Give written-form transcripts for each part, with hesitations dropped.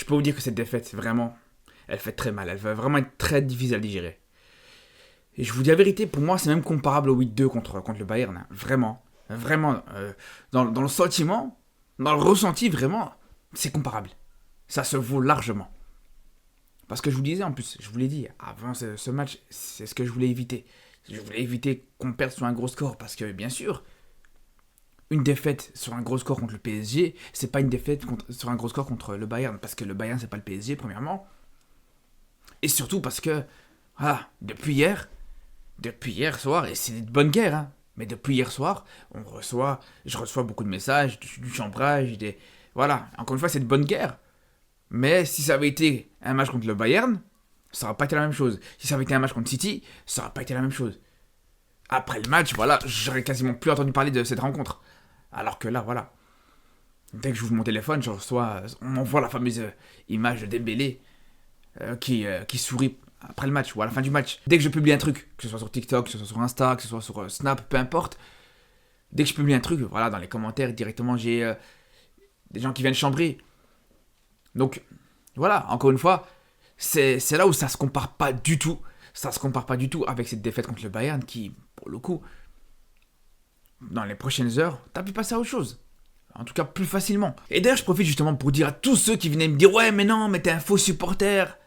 je peux vous dire que cette défaite, vraiment, elle fait très mal. Elle va vraiment être très difficile à digérer. Et je vous dis la vérité, pour moi, c'est même comparable au 8-2 contre le Bayern. Hein. Vraiment. Vraiment. Dans le sentiment, dans le ressenti, vraiment, c'est comparable. Ça se vaut largement. Parce que je vous disais en plus, je vous l'ai dit, avant ce match, c'est ce que je voulais éviter. Je voulais éviter qu'on perde sur un gros score. Parce que, bien sûr, une défaite sur un gros score contre le PSG, c'est pas une défaite sur un gros score contre le Bayern. Parce que le Bayern, c'est pas le PSG, premièrement. Et surtout parce que, voilà, depuis hier soir, et c'est de bonne guerre, hein, mais depuis hier soir, je reçois beaucoup de messages, du chambrage, voilà, encore une fois, c'est de bonne guerre. Mais si ça avait été un match contre le Bayern, ça n'aurait pas été la même chose. Si ça avait été un match contre City, ça n'aurait pas été la même chose. Après le match, voilà, j'aurais quasiment plus entendu parler de cette rencontre. Alors que là, voilà, dès que j'ouvre mon téléphone, on m'envoie la fameuse image de Dembélé qui sourit après le match ou à la fin du match. Dès que je publie un truc, que ce soit sur TikTok, que ce soit sur Insta, que ce soit sur Snap, peu importe, dès que je publie un truc, voilà, dans les commentaires, directement, j'ai des gens qui viennent chambrer. Donc, voilà, encore une fois, c'est là où ça se compare pas du tout. Ça se compare pas du tout avec cette défaite contre le Bayern qui, pour le coup, dans les prochaines heures, t'as pu passer à autre chose. En tout cas, plus facilement. Et d'ailleurs, je profite justement pour dire à tous ceux qui venaient me dire « Ouais, mais non, mais t'es un faux supporter.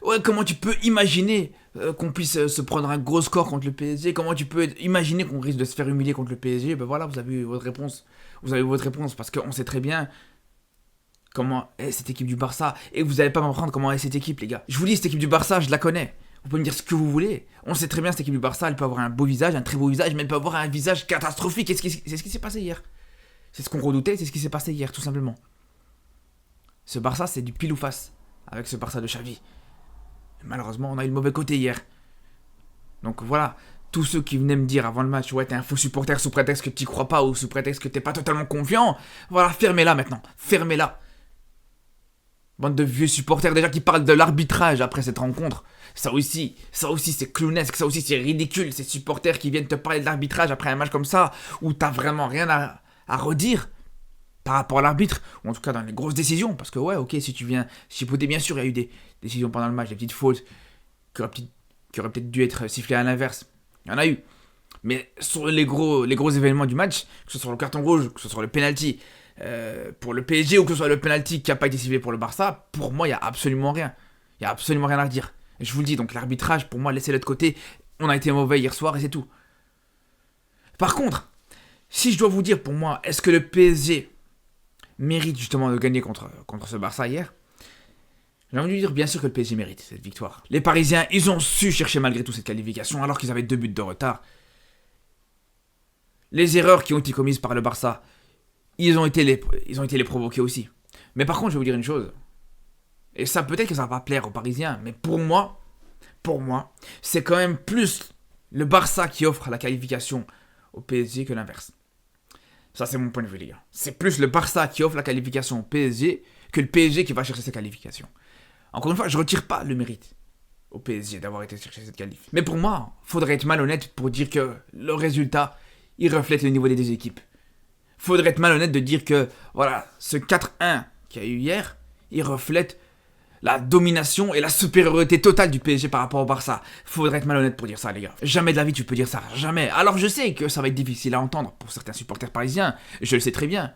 Ouais, comment tu peux imaginer qu'on puisse se prendre un gros score contre le PSG? Comment tu peux imaginer qu'on risque de se faire humilier contre le PSG ?» Ben voilà, vous avez eu votre réponse. Vous avez eu votre réponse parce qu'on sait très bien comment est cette équipe du Barça. Et vous n'allez pas m'apprendre comment est cette équipe, les gars. Je vous dis, cette équipe du Barça, je la connais. Vous pouvez me dire ce que vous voulez. On sait très bien, cette équipe du Barça, elle peut avoir un beau visage, un très beau visage, mais elle peut avoir un visage catastrophique. C'est ce qui s'est passé hier. C'est ce qu'on redoutait, c'est ce qui s'est passé hier, tout simplement. Ce Barça, c'est du pile ou face avec ce Barça de Xavi. Malheureusement, on a eu le mauvais côté hier. Donc voilà, tous ceux qui venaient me dire avant le match « Ouais, t'es un faux supporter sous prétexte que t'y crois pas ou sous prétexte que t'es pas totalement confiant. » Voilà, fermez-la maintenant, fermez-la. Bande de vieux supporters déjà qui parlent de l'arbitrage après cette rencontre. Ça aussi c'est clownesque, ça aussi c'est ridicule. Ces supporters qui viennent te parler de l'arbitrage après un match comme ça, où t'as vraiment rien à redire par rapport à l'arbitre, ou en tout cas dans les grosses décisions. Parce que ouais, ok, si tu viens chipoter, bien sûr, il y a eu des décisions pendant le match, des petites fautes qui auraient peut-être dû être sifflées à l'inverse. Il y en a eu. Mais sur les gros événements du match, que ce soit sur le carton rouge, que ce soit sur le penalty, pour le PSG ou que ce soit le penalty qui n'a pas été sifflé pour le Barça, pour moi, il n'y a absolument rien. Il n'y a absolument rien à redire. Et je vous le dis, donc l'arbitrage, pour moi, laissez-le de côté. On a été mauvais hier soir et c'est tout. Par contre, si je dois vous dire, pour moi, est-ce que le PSG mérite justement de gagner contre ce Barça hier? J'ai envie de dire bien sûr que le PSG mérite cette victoire. Les Parisiens, ils ont su chercher malgré tout cette qualification alors qu'ils avaient 2 buts de retard. Les erreurs qui ont été commises par le Barça, ils ont été les provoquer aussi. Mais par contre, je vais vous dire une chose. Et ça, peut-être que ça va pas plaire aux Parisiens, mais pour moi, c'est quand même plus le Barça qui offre la qualification au PSG que l'inverse. Ça, c'est mon point de vue, les gars. C'est plus le Barça qui offre la qualification au PSG que le PSG qui va chercher cette qualification. Encore une fois, je retire pas le mérite au PSG d'avoir été chercher cette qualif. Mais pour moi, faudrait être malhonnête pour dire que le résultat, il reflète le niveau des deux équipes. Faudrait être malhonnête de dire que, voilà, ce 4-1 qu'il y a eu hier, il reflète la domination et la supériorité totale du PSG par rapport au Barça. Faudrait être malhonnête pour dire ça, les gars. Jamais de la vie tu peux dire ça, jamais. Alors je sais que ça va être difficile à entendre pour certains supporters parisiens, je le sais très bien.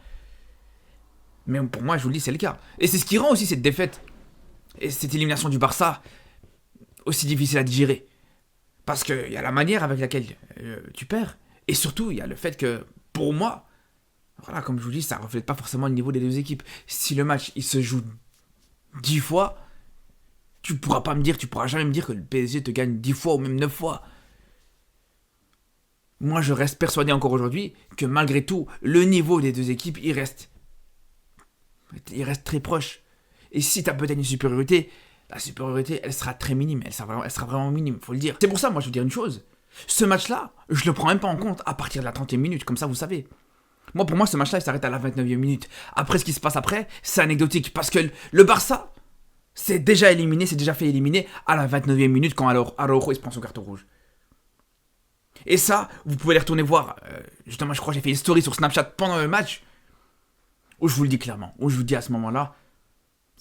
Mais pour moi, je vous le dis, c'est le cas. Et c'est ce qui rend aussi cette défaite et cette élimination du Barça aussi difficile à digérer. Parce qu'il y a la manière avec laquelle tu perds. Et surtout, il y a le fait que, pour moi, voilà, comme je vous dis, ça ne reflète pas forcément le niveau des deux équipes. Si le match, il se joue 10 fois, tu pourras jamais me dire que le PSG te gagne 10 fois ou même 9 fois. Moi, je reste persuadé encore aujourd'hui que malgré tout, le niveau des deux équipes, il reste très proche. Et si tu as peut-être une supériorité, la supériorité, elle sera très minime. Elle sera vraiment minime, faut le dire. C'est pour ça, moi, je veux dire une chose. Ce match-là, je le prends même pas en compte à partir de la 30e minute, comme ça, vous savez. Pour moi, ce match-là, il s'arrête à la 29e minute. Après, ce qui se passe après, c'est anecdotique. Parce que le Barça, c'est déjà fait éliminer à la 29e minute quand Araujo, il se prend son carton rouge. Et ça, vous pouvez les retourner voir. Justement, je crois que j'ai fait une story sur Snapchat pendant le match, où je vous le dis clairement, où je vous dis à ce moment-là,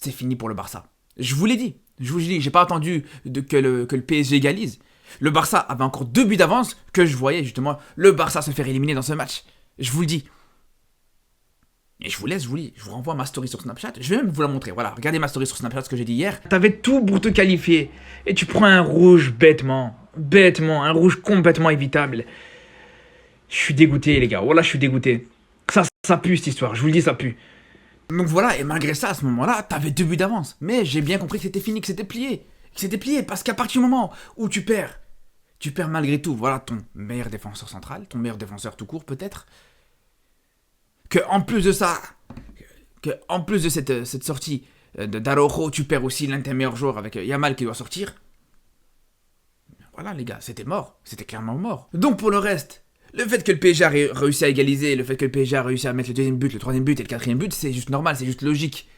c'est fini pour le Barça. Je vous l'ai dit, j'ai pas attendu que le PSG égalise. Le Barça avait encore 2 buts d'avance que je voyais justement le Barça se faire éliminer dans ce match. Je vous le dis. Et je vous renvoie ma story sur Snapchat. Je vais même vous la montrer. Voilà, regardez ma story sur Snapchat, ce que j'ai dit hier. T'avais tout pour te qualifier. Et tu prends un rouge bêtement. Un rouge complètement évitable. Je suis dégoûté, les gars. Voilà, je suis dégoûté. Ça pue cette histoire, je vous le dis, ça pue. Donc voilà, et malgré ça, à ce moment-là, t'avais 2 buts d'avance. Mais j'ai bien compris que c'était fini, que c'était plié. Parce qu'à partir du moment où tu perds malgré tout, voilà, ton meilleur défenseur central, ton meilleur défenseur tout court peut-être. Que en plus de cette sortie d'Araujo, tu perds aussi l'un de tes meilleurs joueurs avec Yamal qui doit sortir. Voilà les gars, c'était mort, c'était clairement mort. Donc pour le reste, le fait que le PSG a réussi à égaliser, le fait que le PSG a réussi à mettre le 2e but, le 3e but et le 4e but, c'est juste normal, c'est juste logique.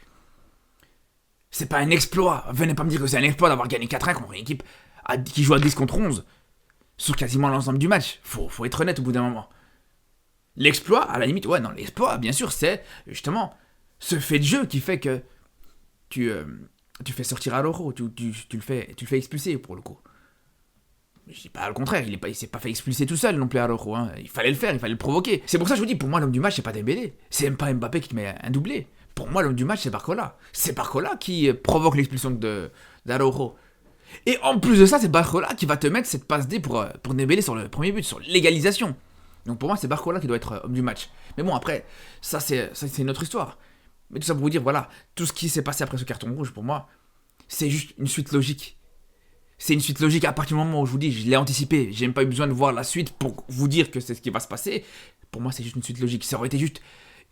C'est pas un exploit, venez pas me dire que c'est un exploit d'avoir gagné 4-1 contre une équipe qui joue à 10 contre 11 sur quasiment l'ensemble du match. Faut être honnête au bout d'un moment. L'exploit, à la limite, l'exploit, bien sûr, c'est justement ce fait de jeu qui fait que tu fais sortir Araujo, tu le fais expulser pour le coup. Je dis pas le contraire, il s'est pas fait expulser tout seul non plus Araujo, hein. Il fallait le faire, il fallait le provoquer. C'est pour ça que je vous dis, pour moi l'homme du match c'est pas Dembélé, c'est même pas Mbappé qui te met un doublé. Pour moi l'homme du match c'est Barcola. C'est Barcola qui provoque l'expulsion d'Araujo. Et en plus de ça, c'est Barcola qui va te mettre cette passe D pour Dembélé sur le premier but, sur l'égalisation. Donc pour moi, c'est Barcola qui doit être homme du match. Mais bon, après, ça c'est une autre histoire. Mais tout ça pour vous dire, voilà, tout ce qui s'est passé après ce carton rouge, pour moi, c'est juste une suite logique. C'est une suite logique à partir du moment où je vous dis, je l'ai anticipé. J'ai même pas eu besoin de voir la suite pour vous dire que c'est ce qui va se passer. Pour moi, c'est juste une suite logique. Ça aurait été juste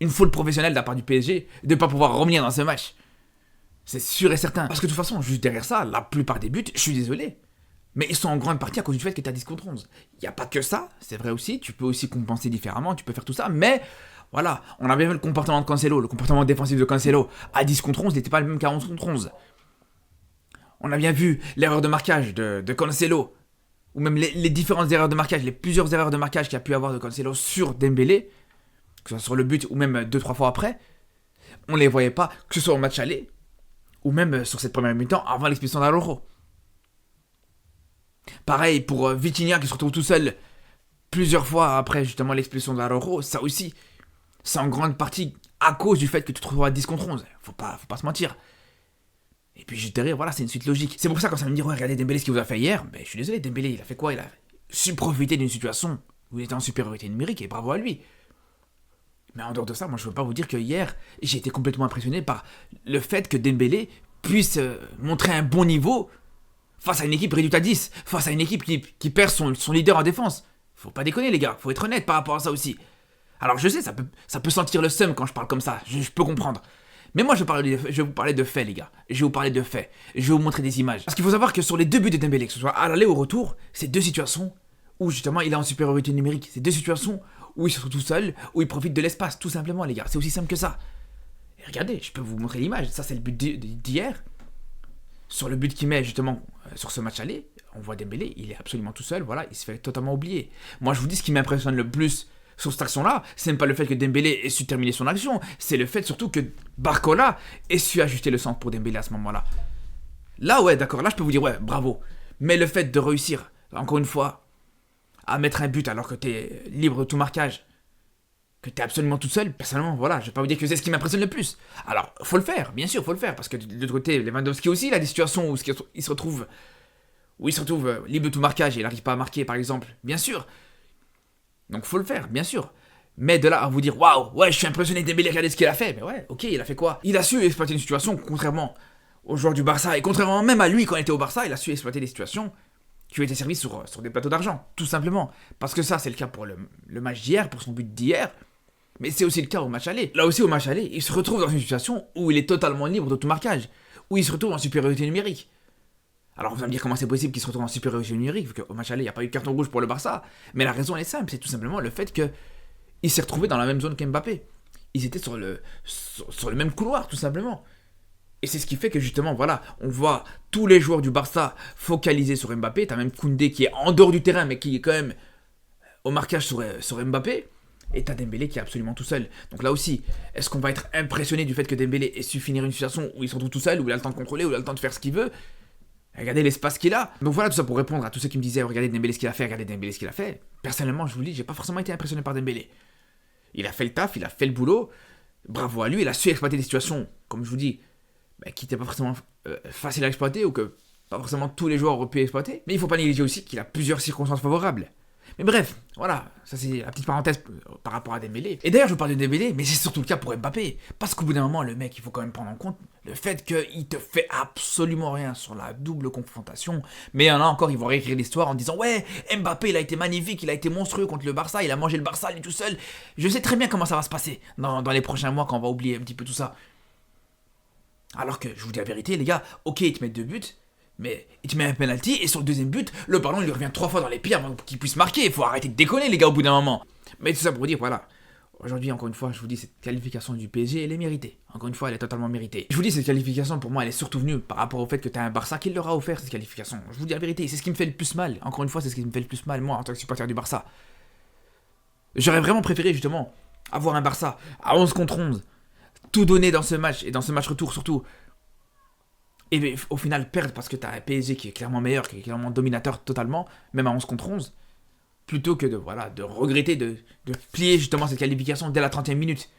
une faute professionnelle de la part du PSG de ne pas pouvoir revenir dans ce match. C'est sûr et certain. Parce que de toute façon, juste derrière ça, la plupart des buts, je suis désolé, mais ils sont en grande partie à cause du fait que tu as 10 contre 11. Il n'y a pas que ça, c'est vrai aussi, tu peux aussi compenser différemment, tu peux faire tout ça, mais voilà, on a bien vu le comportement de Cancelo, le comportement défensif de Cancelo. À 10 contre 11, il n'était pas le même qu'à 11 contre 11. On a bien vu l'erreur de marquage de Cancelo, ou même les différentes erreurs de marquage, les plusieurs erreurs de marquage qu'il y a pu avoir de Cancelo sur Dembélé, que ce soit sur le but ou même 2-3 fois après. On ne les voyait pas, que ce soit au match aller, ou même sur cette première mi-temps avant l'expulsion d'Araujo. Pareil pour Vitinha qui se retrouve tout seul plusieurs fois après justement l'expulsion d'Araujo, ça aussi, c'est en grande partie à cause du fait que tu te retrouves à 10 contre 11. Faut pas se mentir. Et puis juste derrière, voilà, c'est une suite logique. C'est pour ça quand ça me dit, ouais, regardez Dembélé ce qu'il vous a fait hier, je suis désolé, Dembélé, il a fait quoi? Il a su profiter d'une situation où il était en supériorité numérique et bravo à lui. Mais en dehors de ça, moi je veux pas vous dire que hier, j'ai été complètement impressionné par le fait que Dembélé puisse montrer un bon niveau face à une équipe réduite à 10, face à une équipe qui perd son leader en défense. Faut pas déconner les gars, faut être honnête par rapport à ça aussi. Alors je sais, ça peut sentir le seum quand je parle comme ça, je peux comprendre. Mais moi je vais vous parler de faits les gars, je vais vous parler de faits, je vais vous montrer des images. Parce qu'il faut savoir que sur les 2 buts de Dembélé, que ce soit à l'aller ou au retour, c'est 2 situations où justement il est en supériorité numérique. C'est 2 situations où il se trouve tout seul, où il profite de l'espace, tout simplement les gars, c'est aussi simple que ça. Et regardez, je peux vous montrer l'image, ça c'est le but d'hier. Sur le but qu'il met justement sur ce match aller, on voit Dembélé, il est absolument tout seul, voilà, il se fait totalement oublier. Moi je vous dis ce qui m'impressionne le plus sur cette action-là, c'est même pas le fait que Dembélé ait su terminer son action, c'est le fait surtout que Barcola ait su ajuster le centre pour Dembélé à ce moment-là. Là ouais, d'accord, là je peux vous dire ouais, bravo. Mais le fait de réussir, encore une fois, à mettre un but alors que t'es libre de tout marquage, que t'es absolument tout seul, personnellement, voilà, je vais pas vous dire que c'est ce qui m'impressionne le plus. Alors, faut le faire, bien sûr, faut le faire, parce que de l'autre côté, Lewandowski aussi, il a des situations où il se retrouve libre de tout marquage et il n'arrive pas à marquer, par exemple, bien sûr. Donc faut le faire, bien sûr. Mais de là à vous dire, waouh, ouais, je suis impressionné Dembélé, regardez ce qu'il a fait, mais ouais, ok, il a fait quoi? Il a su exploiter une situation, contrairement aux joueurs du Barça, et contrairement même à lui quand il était au Barça, il a su exploiter des situations qui ont été servies sur des plateaux d'argent, tout simplement. Parce que ça, c'est le cas pour le match d'hier, pour son but d'hier. Mais c'est aussi le cas au match aller. Là aussi, au match aller, il se retrouve dans une situation où il est totalement libre d'automarquage, où il se retrouve en supériorité numérique. Alors vous allez me dire comment c'est possible qu'il se retrouve en supériorité numérique, vu qu'au match aller, il n'y a pas eu de carton rouge pour le Barça. Mais la raison elle est simple, c'est tout simplement le fait qu'il s'est retrouvé dans la même zone qu'Mbappé. Ils étaient sur le même couloir, tout simplement. Et c'est ce qui fait que justement, voilà, on voit tous les joueurs du Barça focalisés sur Mbappé. T'as même Koundé qui est en dehors du terrain, mais qui est quand même au marquage sur Mbappé. Et t'as Dembélé qui est absolument tout seul. Donc là aussi, est-ce qu'on va être impressionné du fait que Dembélé ait su finir une situation où il se retrouve tout seul, où il a le temps de contrôler, où il a le temps de faire ce qu'il veut? Regardez l'espace qu'il a. Donc voilà, tout ça pour répondre à tous ceux qui me disaient regardez Dembélé ce qu'il a fait, regardez Dembélé ce qu'il a fait. Personnellement, je vous le dis, j'ai pas forcément été impressionné par Dembélé. Il a fait le taf, il a fait le boulot. Bravo à lui, il a su exploiter des situations, comme je vous dis, qui n'étaient pas forcément faciles à exploiter ou que pas forcément tous les joueurs auraient pu exploiter. Mais il faut pas négliger aussi qu'il a plusieurs circonstances favorables. Mais bref, voilà, ça c'est la petite parenthèse par rapport à Dembélé. Et d'ailleurs, je vous parle de Dembélé, mais c'est surtout le cas pour Mbappé. Parce qu'au bout d'un moment, le mec, il faut quand même prendre en compte le fait qu'il te fait absolument rien sur la double confrontation. Mais il y en a encore, ils vont réécrire l'histoire en disant ouais, Mbappé, il a été magnifique, il a été monstrueux contre le Barça, il a mangé le Barça lui tout seul. Je sais très bien comment ça va se passer dans les prochains mois quand on va oublier un petit peu tout ça. Alors que, je vous dis la vérité, les gars, ok, ils te mettent 2 buts. Mais il te met un penalty et sur le deuxième but, le ballon il lui revient 3 fois dans les pieds avant qu'il puisse marquer. Il faut arrêter de déconner les gars au bout d'un moment. Mais tout ça pour vous dire, voilà. Aujourd'hui, encore une fois, je vous dis, cette qualification du PSG, elle est méritée. Encore une fois, elle est totalement méritée. Je vous dis, cette qualification, pour moi, elle est surtout venue par rapport au fait que tu as un Barça qui leur a offert cette qualification. Je vous dis la vérité, c'est ce qui me fait le plus mal. Encore une fois, c'est ce qui me fait le plus mal, moi, en tant que supporter du Barça. J'aurais vraiment préféré, justement, avoir un Barça à 11 contre 11, tout donner dans ce match, et dans ce match retour surtout. Et au final perdre parce que t'as un PSG qui est clairement meilleur, qui est clairement dominateur totalement, même à 11 contre 11, plutôt que de regretter de plier justement cette qualification dès la 30e minute.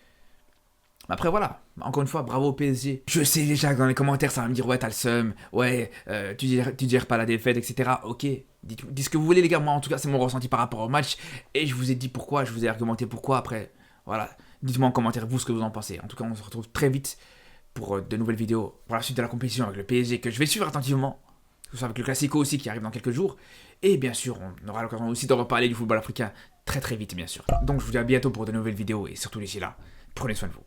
Après voilà, encore une fois, bravo au PSG. Je sais déjà que dans les commentaires ça va me dire ouais t'as le seum, ouais tu gères pas la défaite, etc. Ok, dites ce que vous voulez les gars, moi en tout cas c'est mon ressenti par rapport au match, et je vous ai dit pourquoi, je vous ai argumenté pourquoi, après voilà, dites-moi en commentaire vous ce que vous en pensez. En tout cas on se retrouve très vite pour de nouvelles vidéos pour la suite de la compétition avec le PSG que je vais suivre attentivement, tout ça avec le Classico aussi qui arrive dans quelques jours, et bien sûr on aura l'occasion aussi de reparler du football africain très très vite bien sûr. Donc je vous dis à bientôt pour de nouvelles vidéos et surtout d'ici là, prenez soin de vous.